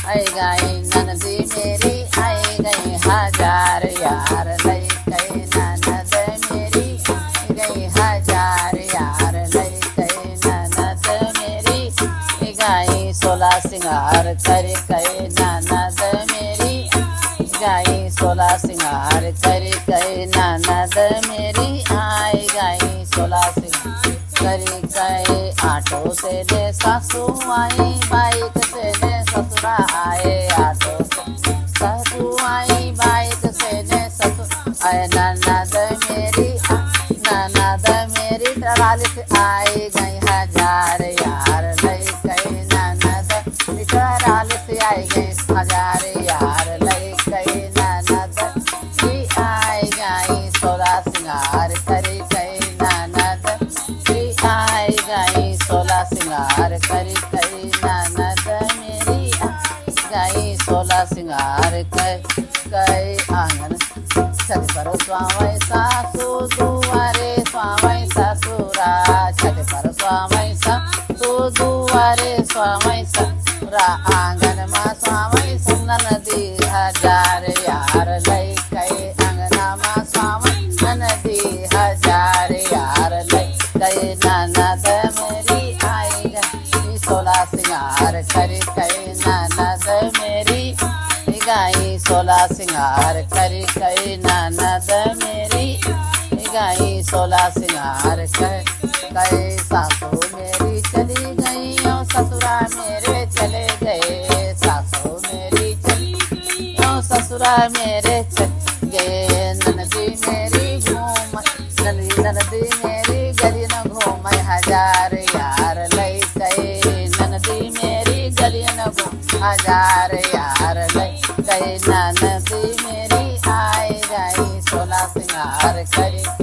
आई गई ननदी मेरी आई गई हजार यार लई गई ननद मेरी गई हजार यार लई गई ननद मेरी गई 16 सिंगार कर गई ननद मेरी गई 16 सिंगार कर गई ननद मेरी आई गई 16 सिंगार कर गए आटो से ले सासू आई बाइक से ले ससुरा आए आटो से सासू आई बाइक से ले ससुर आए ननद मेरी ट्राली से आई गई हजार यार लई गई ननद ट्राली से आई गई हजार यार लई गई ननद की आई गई 16 सिंगार कर गई ननद की आई गई 16 सिंगार कर गई ननद मेरी गई 16 सिंगार कर गई आंगन छत पर स्वामी सासू दुआरे स्वामी ससुरा छत पर स्वामी सासू दुआरे स्वामी ससुरा आंगन में स्वामी ननदी हजार यार लई गई अंगना में स्वामी ननदी हजार यार लई गई ननद मेरी आई गई 16 सिंगार कर गई ननद मेरी गई 16 सिंगार कर गई ननद मेरी गई 16 सिंगार कर गई सासू मेरी चली गई और ससुरा मेरे चले गए सासू मेरी चली गई और ससुरा मेरे चले गए ननदी मेरी घूम ननदी मेरी गली न घूम हजार यार लई गई ननदी मेरी गली न घूम हजार यार लई गई ननदी मेरी आई गई 16 सिंगार कर